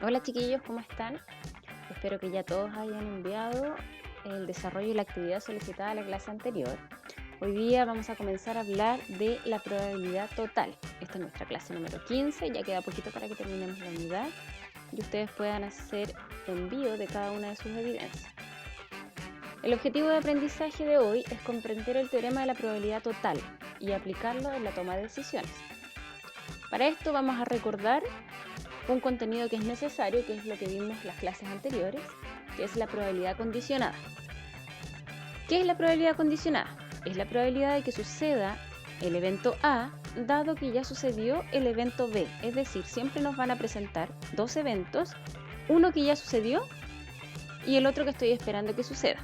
Hola chiquillos, ¿cómo están? Espero que ya todos hayan enviado el desarrollo y la actividad solicitada a la clase anterior. Hoy día vamos a comenzar a hablar de la probabilidad total. Esta es nuestra clase número 15, ya queda poquito para que terminemos la unidad y ustedes puedan hacer envío de cada una de sus evidencias. El objetivo de aprendizaje de hoy es comprender el teorema de la probabilidad total y aplicarlo en la toma de decisiones. Para esto vamos a recordar un contenido que es necesario, que es lo que vimos en las clases anteriores, que es la probabilidad condicionada. ¿Qué es la probabilidad condicionada? Es la probabilidad de que suceda el evento A, dado que ya sucedió el evento B. Es decir, siempre nos van a presentar dos eventos, uno que ya sucedió y el otro que estoy esperando que suceda.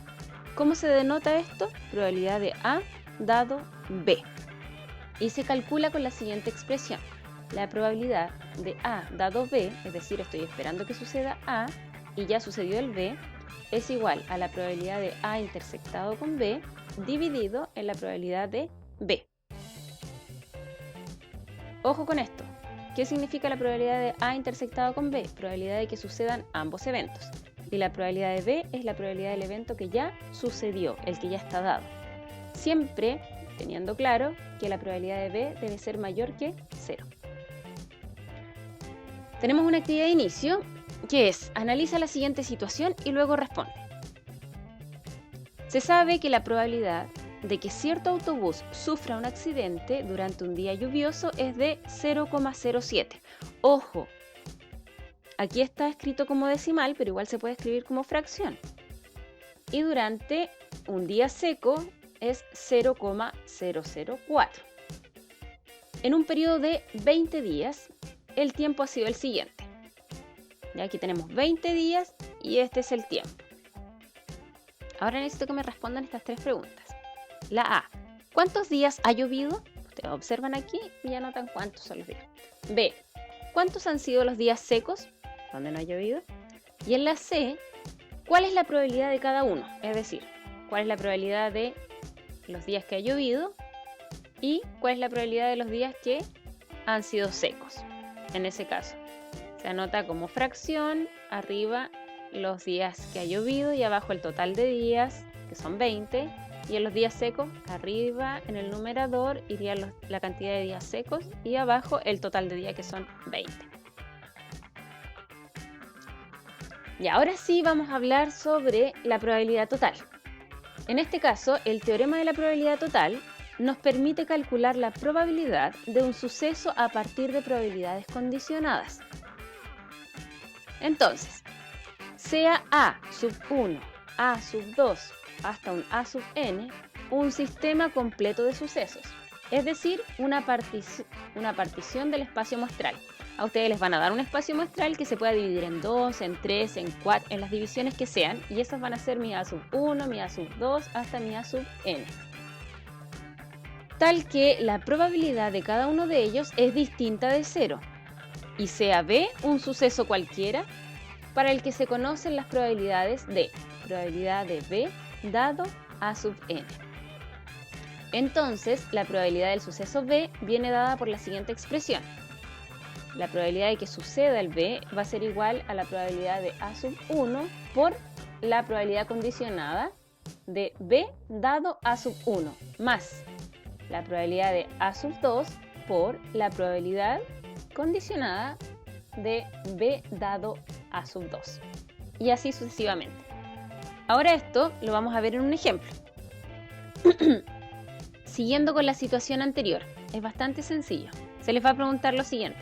¿Cómo se denota esto? Probabilidad de A dado B. Y se calcula con la siguiente expresión. La probabilidad de A dado B, es decir, estoy esperando que suceda A y ya sucedió el B, es igual a la probabilidad de A intersectado con B dividido en la probabilidad de B. Ojo con esto. ¿Qué significa la probabilidad de A intersectado con B? Probabilidad de que sucedan ambos eventos. Y la probabilidad de B es la probabilidad del evento que ya sucedió, el que ya está dado. Siempre teniendo claro que la probabilidad de B debe ser mayor que 0. Tenemos una actividad de inicio que es analiza la siguiente situación y luego responde. Se sabe que la probabilidad de que cierto autobús sufra un accidente durante un día lluvioso es de 0,07. Ojo, aquí está escrito como decimal, pero igual se puede escribir como fracción. Y durante un día seco es 0,004. En un periodo de 20 días, el tiempo ha sido el siguiente. Ya aquí tenemos 20 días y este es el tiempo. Ahora necesito que me respondan estas tres preguntas. La A, ¿cuántos días ha llovido? Ustedes observan aquí y anotan cuántos son los días. B, ¿cuántos han sido los días secos? ¿Dónde no ha llovido? Y en la C, ¿cuál es la probabilidad de cada uno? Es decir, ¿cuál es la probabilidad de los días que ha llovido? Y ¿cuál es la probabilidad de los días que han sido secos? En ese caso, se anota como fracción, arriba los días que ha llovido y abajo el total de días, que son 20, y en los días secos, arriba en el numerador iría la cantidad de días secos y abajo el total de días, que son 20. Y ahora sí vamos a hablar sobre la probabilidad total. En este caso, el teorema de la probabilidad total nos permite calcular la probabilidad de un suceso a partir de probabilidades condicionadas. Entonces, sea A sub 1, A sub 2, hasta un A sub n, un sistema completo de sucesos, es decir, una partición del espacio muestral. A ustedes les van a dar un espacio muestral que se pueda dividir en 2, en 3, en 4, en las divisiones que sean, y esas van a ser mi A sub 1, mi A sub 2, hasta mi A sub n. Tal que la probabilidad de cada uno de ellos es distinta de 0, y sea B un suceso cualquiera, para el que se conocen las probabilidades de probabilidad de B dado A sub n. Entonces, la probabilidad del suceso B viene dada por la siguiente expresión. La probabilidad de que suceda el B va a ser igual a la probabilidad de A sub 1 por la probabilidad condicionada de B dado A sub 1 más la probabilidad de A sub 2 por la probabilidad condicionada de B dado A sub 2. Y así sucesivamente. Ahora esto lo vamos a ver en un ejemplo. Siguiendo con la situación anterior, es bastante sencillo. Se les va a preguntar lo siguiente.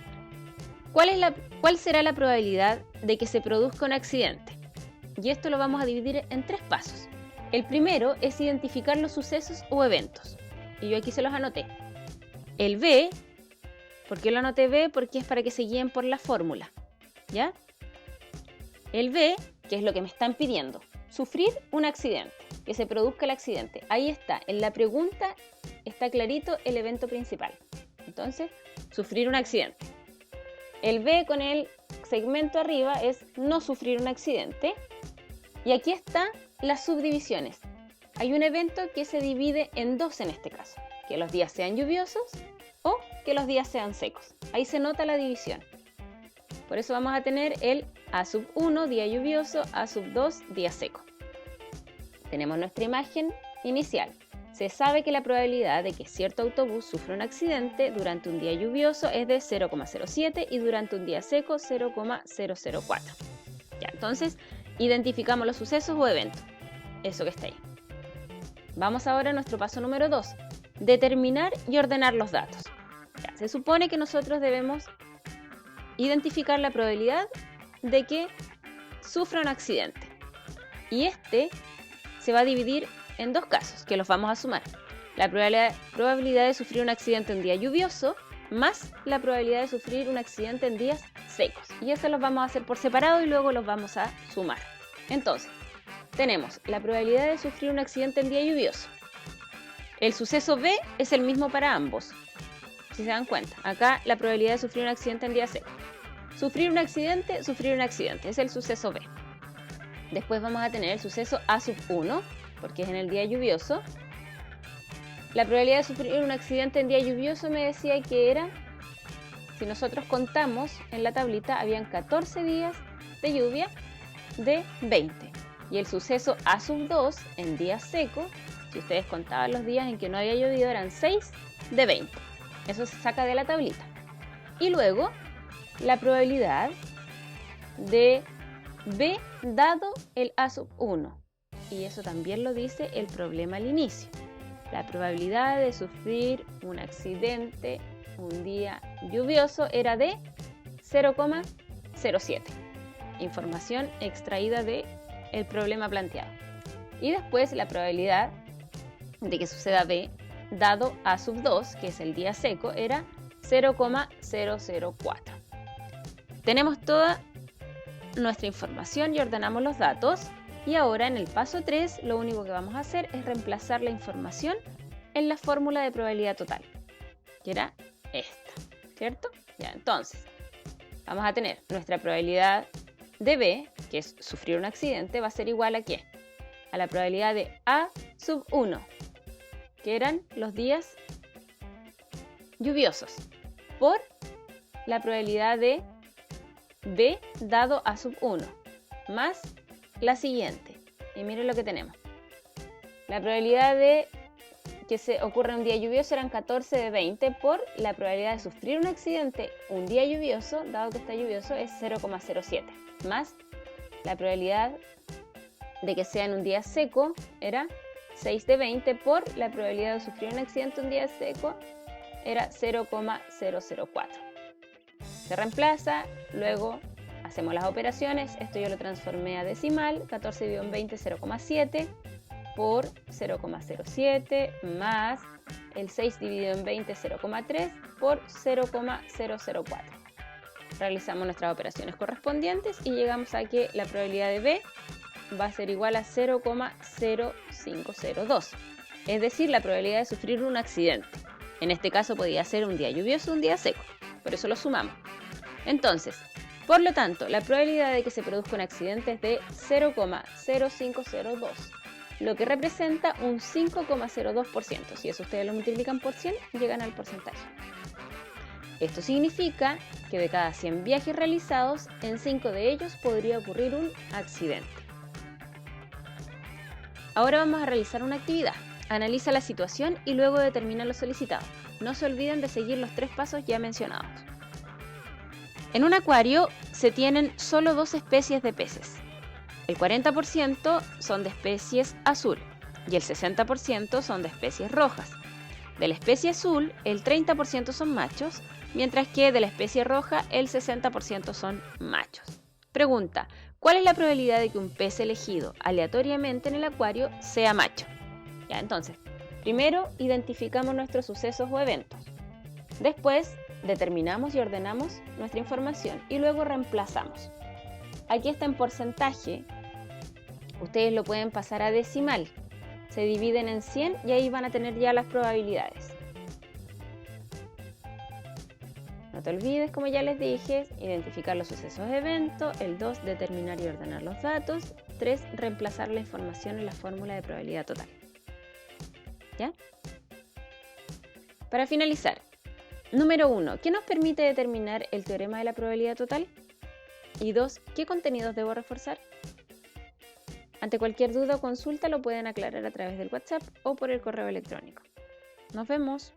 ¿Cuál será la probabilidad de que se produzca un accidente? Y esto lo vamos a dividir en tres pasos. El primero es identificar los sucesos o eventos. Y yo aquí se los anoté. El B, ¿por qué lo anoté B? Porque es para que se guíen por la fórmula. ¿Ya? El B, que es lo que me están pidiendo, sufrir un accidente, que se produzca el accidente. Ahí está, en la pregunta está clarito el evento principal. Entonces, sufrir un accidente. El B con el segmento arriba es no sufrir un accidente. Y aquí están las subdivisiones. Hay un evento que se divide en dos en este caso, que los días sean lluviosos que los días sean secos. Ahí se nota la división. Por eso vamos a tener el A sub 1, día lluvioso, A sub 2, día seco. Tenemos nuestra imagen inicial. Se sabe que la probabilidad de que cierto autobús sufra un accidente durante un día lluvioso es de 0,07 y durante un día seco 0,004. Ya, entonces identificamos los sucesos o eventos. Eso que está ahí. Vamos ahora a nuestro paso número 2. Determinar y ordenar los datos. Ya, se supone que nosotros debemos identificar la probabilidad de que sufra un accidente. Y este se va a dividir en dos casos, que los vamos a sumar. La probabilidad de sufrir un accidente en día lluvioso más la probabilidad de sufrir un accidente en días secos. Y eso los vamos a hacer por separado y luego los vamos a sumar. Entonces, tenemos la probabilidad de sufrir un accidente en día lluvioso. El suceso B es el mismo para ambos. Si se dan cuenta, acá la probabilidad de sufrir un accidente en día seco. Sufrir un accidente, es el suceso B. Después vamos a tener el suceso A sub 1, porque es en el día lluvioso. La probabilidad de sufrir un accidente en día lluvioso me decía que era, si nosotros contamos en la tablita, habían 14 días de lluvia de 20. Y el suceso A sub 2 en día seco, si ustedes contaban los días en que no había llovido, eran 6 de 20. Eso se saca de la tablita. Y luego, la probabilidad de B dado el A sub 1. Y eso también lo dice el problema al inicio. La probabilidad de sufrir un accidente un día lluvioso era de 0,07. Información extraída del problema planteado. Y después la probabilidad de que suceda B dado A sub 2, que es el día seco, era 0,004. Tenemos toda nuestra información y ordenamos los datos. Y ahora en el paso 3 lo único que vamos a hacer es reemplazar la información en la fórmula de probabilidad total, que era esta, ¿cierto? Ya, entonces, vamos a tener nuestra probabilidad de B, que es sufrir un accidente, va a ser igual a ¿qué? A la probabilidad de A sub 1, que eran los días lluviosos, por la probabilidad de B dado A sub 1, más la siguiente. Y miren lo que tenemos. La probabilidad de que se ocurra un día lluvioso eran 14 de 20 por la probabilidad de sufrir un accidente un día lluvioso, dado que está lluvioso, es 0,07. Más la probabilidad de que sea en un día seco era 6 de 20 por la probabilidad de sufrir un accidente un día seco era 0,004. Se reemplaza, luego hacemos las operaciones. Esto yo lo transformé a decimal. 14 dividido en 20, 0,7 por 0,07 más el 6 dividido en 20, 0,3 por 0,004. Realizamos nuestras operaciones correspondientes y llegamos a que la probabilidad de B va a ser igual a 0,0502. Es decir, la probabilidad de sufrir un accidente. En este caso podía ser un día lluvioso o un día seco. Por eso lo sumamos. Entonces, por lo tanto, la probabilidad de que se produzca un accidente es de 0,0502, lo que representa un 5,02%. Si eso ustedes lo multiplican por 100, llegan al porcentaje. Esto significa que de cada 100 viajes realizados, en 5 de ellos podría ocurrir un accidente. Ahora vamos a realizar una actividad. Analiza la situación y luego determina lo solicitado. No se olviden de seguir los 3 pasos ya mencionados. En un acuario se tienen solo 2 especies de peces. El 40% son de especies azul y el 60% son de especies rojas. De la especie azul, el 30% son machos, mientras que de la especie roja, el 60% son machos. Pregunta: ¿cuál es la probabilidad de que un pez elegido aleatoriamente en el acuario sea macho? Ya, entonces, primero identificamos nuestros sucesos o eventos. Después, determinamos y ordenamos nuestra información y luego reemplazamos. Aquí está en porcentaje. Ustedes lo pueden pasar a decimal. Se dividen en 100 y ahí van a tener ya las probabilidades. No te olvides, como ya les dije, identificar los sucesos o eventos. El 2, determinar y ordenar los datos. 3, reemplazar la información en la fórmula de probabilidad total. ¿Ya? Para finalizar, número 1, ¿qué nos permite determinar el teorema de la probabilidad total? Y 2, ¿qué contenidos debo reforzar? Ante cualquier duda o consulta lo pueden aclarar a través del WhatsApp o por el correo electrónico. Nos vemos.